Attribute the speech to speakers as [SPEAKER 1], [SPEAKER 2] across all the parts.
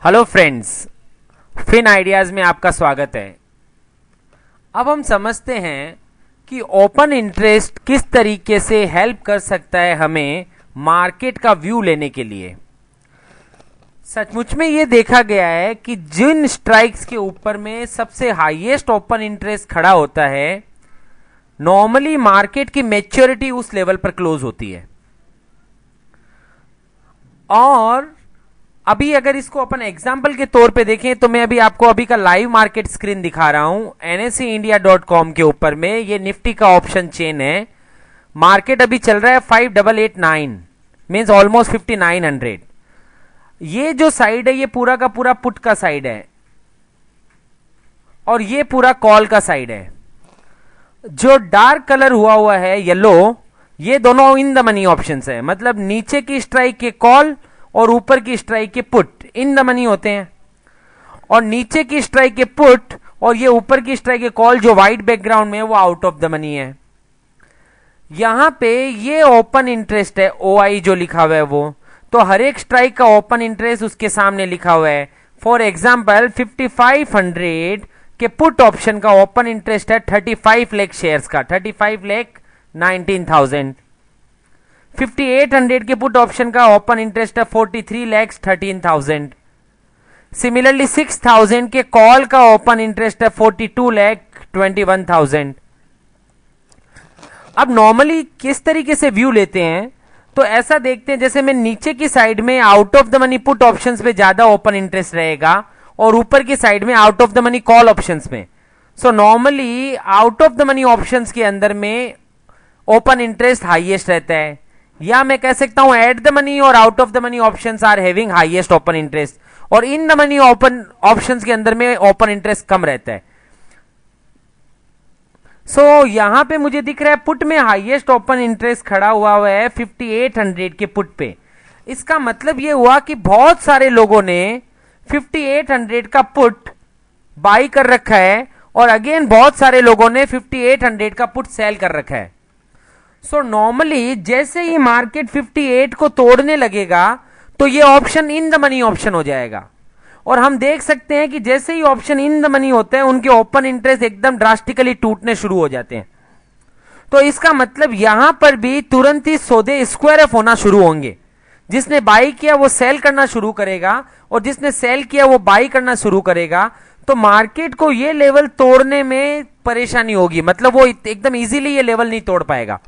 [SPEAKER 1] Hello friends, fin ideas में आपका स्वागत है। अब हम समझते हैं कि ओपन इंटरेस्ट किस तरीके से हेल्प कर सकता है हमें मार्केट का व्यू लेने के लिए। सचमुच में ये देखा गया है कि जिन स्ट्राइक्स के ऊपर में सबसे हाईएस्ट ओपन इंटरेस्ट खड़ा होता है, नॉर्मली मार्केट की मैच्योरिटी उस लेवल पर क्लोज होती है। और अभी अगर इसको अपन एग्जाम्पल के तौर पे देखें तो मैं आपको अभी का लाइव मार्केट स्क्रीन दिखा रहा हूं NSEindia.com के ऊपर में। ये निफ्टी का ऑप्शन चेन है। मार्केट अभी चल रहा है 5889, मींस ऑलमोस्ट 5900। ये जो साइड है ये पूरा का पूरा पुट का साइड है और ये पूरा कॉल का साइड है। जो डार्क कलर हुआ है येलो, ये दोनों इन द मनी ऑप्शंस है, मतलब नीचे की स्ट्राइक के कॉल और ऊपर की स्ट्राइक के पुट इन द मनी होते हैं। और नीचे की स्ट्राइक के पुट और ये ऊपर की स्ट्राइक के कॉल जो व्हाइट बैकग्राउंड में है वो आउट ऑफ द मनी है। यहां पे ये ओपन इंटरेस्ट है OI जो लिखा हुआ है वो, तो हर एक स्ट्राइक का ओपन इंटरेस्ट उसके सामने लिखा हुआ है। फॉर एग्जाम्पल 5500 के पुट ऑप्शन का ओपन इंटरेस्ट है 35 लाख शेयर्स का, 35,19,000। 5800 के पुट ऑप्शन का ओपन इंटरेस्ट है 43,13,000। सिमिलरली 6000 के कॉल का ओपन इंटरेस्ट है 42,21,000। अब नॉर्मली किस तरीके से व्यू लेते हैं तो ऐसा देखते हैं, जैसे मैं नीचे की साइड में out of the money put options पे ज्यादा ओपन इंटरेस्ट रहेगा और ऊपर की साइड में out of the money call options में। So normally out of the money options के अंदर में ओपन इंटरेस्ट हाईएस्ट रहता है, या मैं कह सकता हूं एट द मनी और out of the money options are having highest open interest, और in the money open options के अंदर में ओपन इंटरेस्ट कम रहता है। सो यहां पे मुझे दिख रहा है पुट में हाईएस्ट ओपन इंटरेस्ट खड़ा हुआ है 5800 के पुट पे। इसका मतलब यह हुआ कि बहुत सारे लोगों ने 5800 का पुट बाई कर रखा है और अगेन बहुत सारे लोगों ने 5800 का पुट सेल कर रखा है। सो नॉर्मली जैसे ही मार्केट 58 को तोड़ने लगेगा तो ये option in the money option हो जाएगा, और हम देख सकते हैं कि जैसे ही ऑप्शन इन द मनी होते हैं उनके ओपन इंटरेस्ट एकदम ड्रास्टिकली टूटने शुरू हो जाते हैं। तो इसका मतलब यहां पर भी तुरंत ही सौदे स्क्वायर ऑफ होना शुरू होंगे। जिसने बाई किया वो सेल करना शुरू करेगा और जिसने सेल किया वो बाई करना शुरू करेगा। तो मार्केट को ये लेवल तोड़ने में परेशानी होगी, मतलब वो एकदम इजीली ये लेवल नहीं तोड़ पाएगा।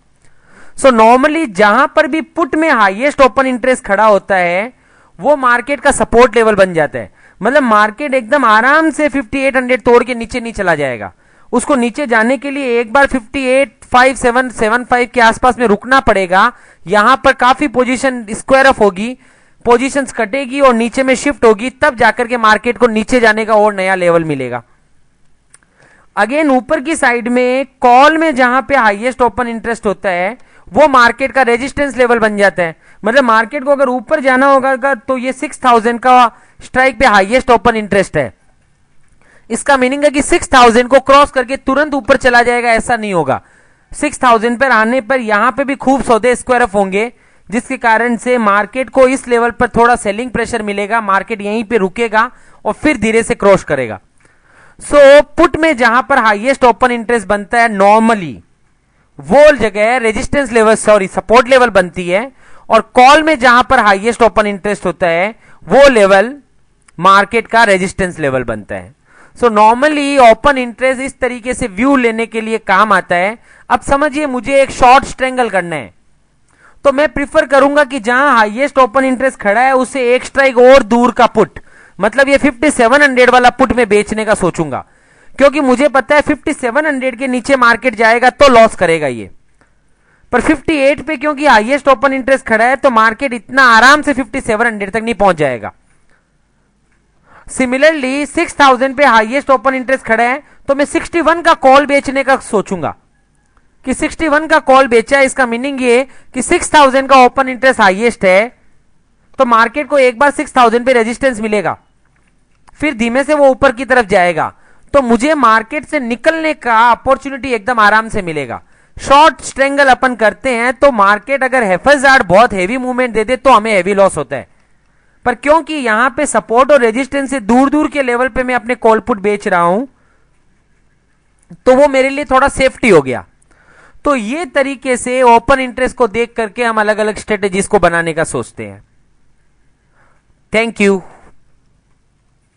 [SPEAKER 1] सो नॉर्मली जहां पर भी पुट में हाईएस्ट ओपन इंटरेस्ट खड़ा होता है वो मार्केट का सपोर्ट लेवल बन जाता है। मतलब मार्केट एकदम आराम से 5800 तोड़ के नीचे नहीं चला जाएगा। उसको नीचे जाने के लिए एक बार 58,5775 के आसपास में रुकना पड़ेगा। यहां पर काफी पोजीशन स्क्वायर ऑफ होगी, पोजीशंस कटेगी और नीचे में शिफ्ट होगी, तब जाकर के मार्केट को नीचे जाने का और नया लेवल मिलेगा। अगेन ऊपर की साइड में कॉल में जहां पे हाईएस्ट ओपन इंटरेस्ट होता है वो मार्केट का रेजिस्टेंस लेवल बन जाता है। मतलब मार्केट को अगर ऊपर जाना होगा तो ये 6000 का स्ट्राइक पे हाईएस्ट ओपन इंटरेस्ट है। इसका मीनिंग है कि 6000 को क्रॉस करके तुरंत ऊपर चला जाएगा, ऐसा नहीं होगा। 6000 पर आने पर यहां पे भी खूब सौदे स्क्वायर ऑफ होंगे, जिसके कारण से मार्केट को इस लेवल पर थोड़ा सेलिंग प्रेशर मिलेगा। मार्केट यहीं पे रुकेगा और फिर धीरे से क्रॉस करेगा। सो पुट में जहां पर हाईएस्ट ओपन इंटरेस्ट बनता है नॉर्मली वो जगह रेजिस्टेंस लेवल सपोर्ट लेवल बनती है, और कॉल में जहां पर हाईएस्ट ओपन इंटरेस्ट होता है वो लेवल मार्केट का रेजिस्टेंस लेवल बनता है। सो नॉर्मली ओपन इंटरेस्ट इस तरीके से व्यू लेने के लिए काम आता है। अब समझिए मुझे एक शॉर्ट स्ट्रेंगल करना है तो मैं प्रिफर करूंगा कि जहां हाईएस्ट ओपन इंटरेस्ट खड़ा है उससे एक स्ट्राइक और दूर का पुट, मतलब ये 5700 वाला पुट में बेचने का सोचूंगा, क्योंकि मुझे पता है 5700 के नीचे मार्केट जाएगा तो लॉस करेगा ये। पर 58 पे क्योंकि हाईएस्ट ओपन इंटरेस्ट खड़ा है तो मार्केट इतना आराम से 5700 तक नहीं पहुंच जाएगा। सिमिलरली 6000 पे हाईएस्ट ओपन इंटरेस्ट खड़ा है तो मैं 61 का कॉल बेचने का सोचूंगा कि 61 का कॉल बेचा है। इसका मीनिंग ये कि 6000 का ओपन इंटरेस्ट हाईएस्ट है तो मार्केट को एक बार 6000 पे रेजिस्टेंस मिलेगा, फिर धीमे से वो ऊपर की तरफ जाएगा, तो मुझे मार्केट से निकलने का अपॉर्चुनिटी एकदम आराम से मिलेगा। शॉर्ट स्ट्रेंगल अपन करते हैं तो मार्केट अगर हेफाजत बहुत हेवी मूवमेंट दे दे तो हमें हेवी लॉस होता है। पर क्योंकि यहां पे सपोर्ट और रेजिस्टेंस से दूर दूर के लेवल पे मैं अपने कॉल पुट बेच रहा हूं, तो वो मेरे लिए थोड़ा सेफ्टी हो गया। तो ये तरीके से ओपन इंटरेस्ट को देख करके हम अलग अलग स्ट्रेटेजीज को बनाने का सोचते हैं। Thank you.